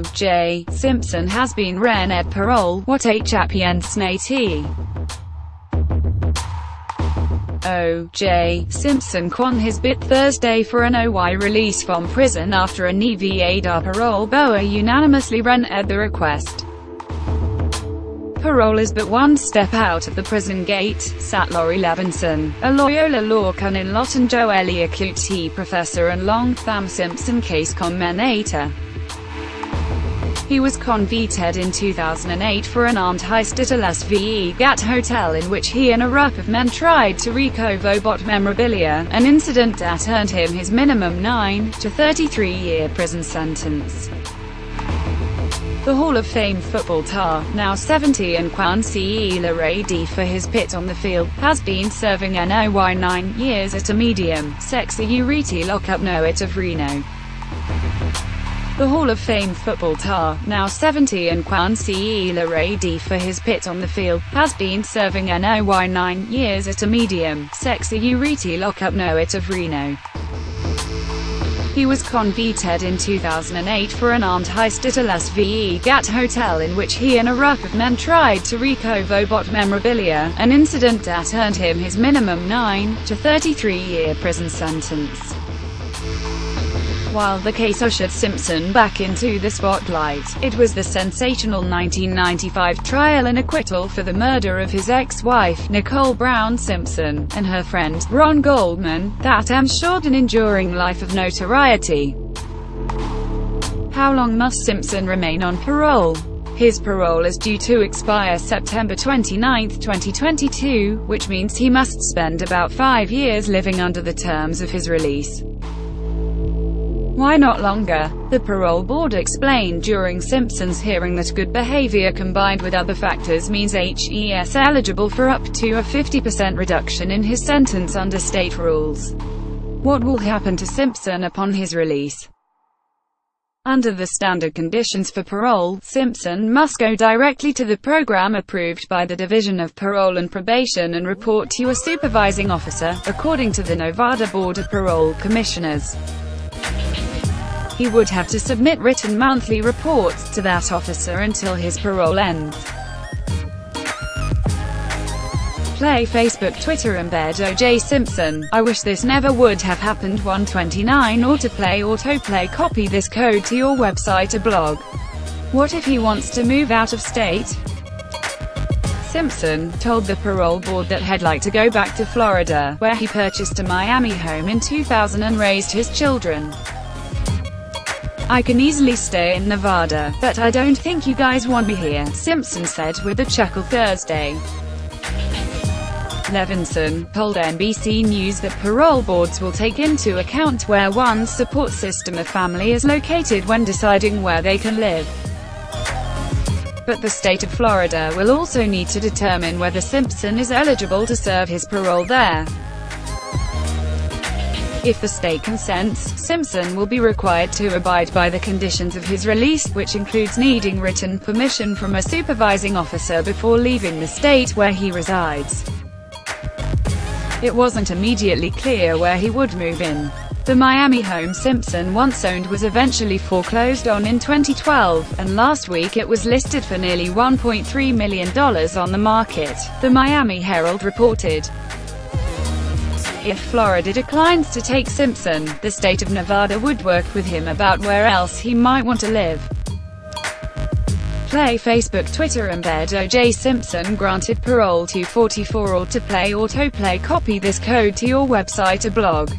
O.J. Simpson has been rened parole. What a champion snatty. O.J. Simpson won his bid Thursday for an OY release from prison after a Nevada parole board unanimously rened the request. Parole is but one step out of the prison gate, sat Laurie Levinson, a Loyola Law Con in Lawton Joely QT professor and long-time Simpson case commentator. He was convicted in 2008 for an armed heist at a Las Vegas hotel in which he and a group of men tried to recover bought memorabilia, an incident that earned him his minimum 9 to 33-year prison sentence. The Hall of Fame football star, now 70 and consigliere for his pit on the field, has been serving an OY 9 years at a medium-security lockup north of Reno. The Hall of Fame football star, now 70 and consigliere for his pit on the field, has been serving an OY 9 years at a medium-security lockup north of Reno. He was convicted in 2008 for an armed heist at a Las Vegas hotel in which he and a group of men tried to recover bought memorabilia, an incident that earned him his minimum 9 to 33-year prison sentence. While the case ushered Simpson back into the spotlight, it was the sensational 1995 trial and acquittal for the murder of his ex-wife, Nicole Brown Simpson, and her friend, Ron Goldman, that ensured an enduring life of notoriety. How long must Simpson remain on parole? His parole is due to expire September 29, 2022, which means he must spend about 5 years living under the terms of his release. Why not longer? The parole board explained during Simpson's hearing that good behavior combined with other factors means he is eligible for up to a 50% reduction in his sentence under state rules. What will happen to Simpson upon his release? Under the standard conditions for parole, Simpson must go directly to the program approved by the Division of Parole and Probation and report to a supervising officer, according to the Nevada Board of Parole Commissioners. He would have to submit written monthly reports to that officer until his parole ends. Play Facebook, Twitter embed O.J. Simpson. I wish this never would have happened. 129 autoplay copy this code to your website or blog. What if he wants to move out of state? Simpson told the parole board that he'd like to go back to Florida, where he purchased a Miami home in 2000 and raised his children. I can easily stay in Nevada, but I don't think you guys want me here, Simpson said with a chuckle Thursday. Levinson told NBC News that parole boards will take into account where one's support system or family is located when deciding where they can live. But the state of Florida will also need to determine whether Simpson is eligible to serve his parole there. If the state consents, Simpson will be required to abide by the conditions of his release, which includes needing written permission from a supervising officer before leaving the state where he resides. It wasn't immediately clear where he would move in. The Miami home Simpson once owned was eventually foreclosed on in 2012, and last week it was listed for nearly $1.3 million on the market, the Miami Herald reported. If Florida declines to take Simpson, the state of Nevada would work with him about where else he might want to live. Play Facebook, Twitter embed O.J. Simpson granted parole to 44 autoplay copy this code to your website or blog.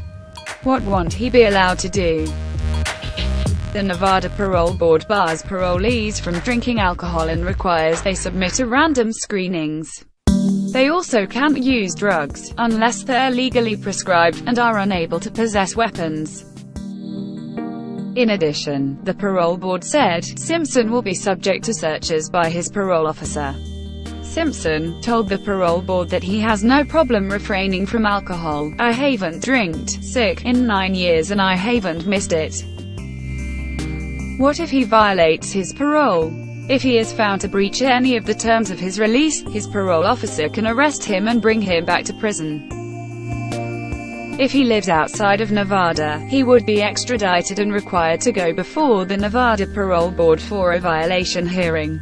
What won't he be allowed to do? The Nevada Parole Board bars parolees from drinking alcohol and requires they submit to random screenings. They also can't use drugs, unless they're legally prescribed, and are unable to possess weapons. In addition, the parole board said, Simpson will be subject to searches by his parole officer. Simpson told the parole board that he has no problem refraining from alcohol. I haven't drinked sick in 9 years and I haven't missed it. What if he violates his parole? If he is found to breach any of the terms of his release, his parole officer can arrest him and bring him back to prison. If he lives outside of Nevada, he would be extradited and required to go before the Nevada Parole Board for a violation hearing.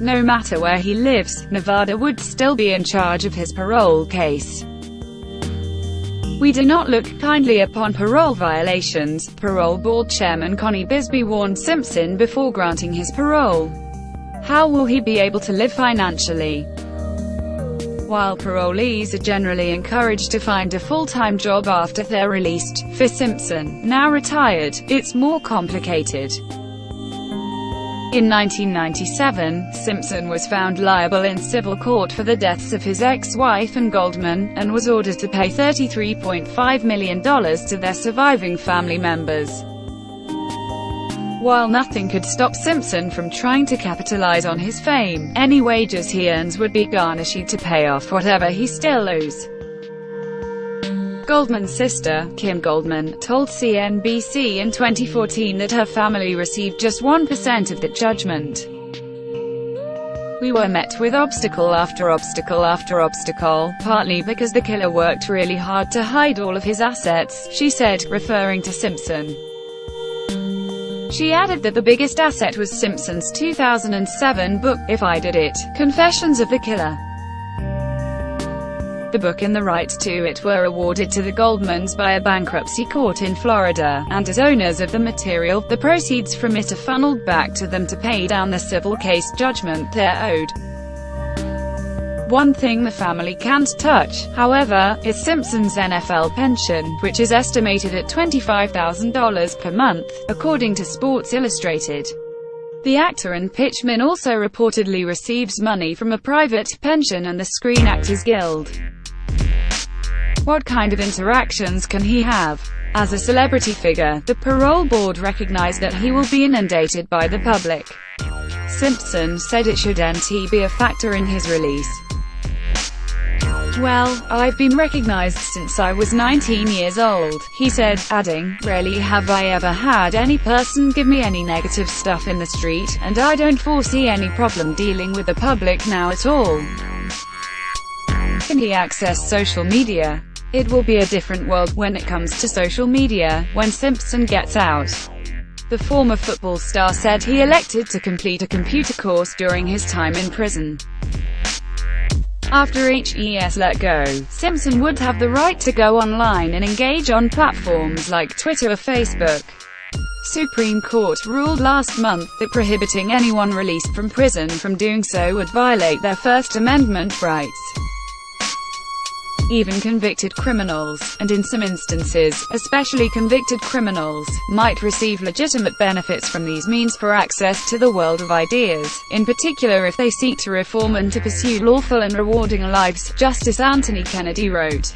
No matter where he lives, Nevada would still be in charge of his parole case. "We do not look kindly upon parole violations," Parole Board Chairman Connie Bisbee warned Simpson before granting his parole. How will he be able to live financially? While parolees are generally encouraged to find a full-time job after they're released, for Simpson, now retired, it's more complicated. In 1997, Simpson was found liable in civil court for the deaths of his ex-wife and Goldman, and was ordered to pay $33.5 million to their surviving family members. While nothing could stop Simpson from trying to capitalize on his fame, any wages he earns would be garnished to pay off whatever he still owes. Goldman's sister, Kim Goldman, told CNBC in 2014 that her family received just 1% of the judgment. "We were met with obstacle after obstacle after obstacle, partly because the killer worked really hard to hide all of his assets," she said, referring to Simpson. She added that the biggest asset was Simpson's 2007 book, If I Did It, Confessions of the Killer. The book and the rights to it were awarded to the Goldmans by a bankruptcy court in Florida, and as owners of the material, the proceeds from it are funneled back to them to pay down the civil case judgment they're owed. One thing the family can't touch, however, is Simpson's NFL pension, which is estimated at $25,000 per month, according to Sports Illustrated. The actor and pitchman also reportedly receives money from a private pension and the Screen Actors Guild. What kind of interactions can he have? As a celebrity figure, the parole board recognized that he will be inundated by the public. Simpson said it shouldn't be a factor in his release. "Well, I've been recognized since I was 19 years old," he said, adding, "Rarely have I ever had any person give me any negative stuff in the street, and I don't foresee any problem dealing with the public now at all." Can he access social media? It will be a different world when it comes to social media, when Simpson gets out. The former football star said he elected to complete a computer course during his time in prison. After HES let go, Simpson would have the right to go online and engage on platforms like Twitter or Facebook. Supreme Court ruled last month that prohibiting anyone released from prison from doing so would violate their First Amendment rights. Even convicted criminals, and in some instances, especially convicted criminals, might receive legitimate benefits from these means for access to the world of ideas, in particular if they seek to reform and to pursue lawful and rewarding lives, Justice Anthony Kennedy wrote.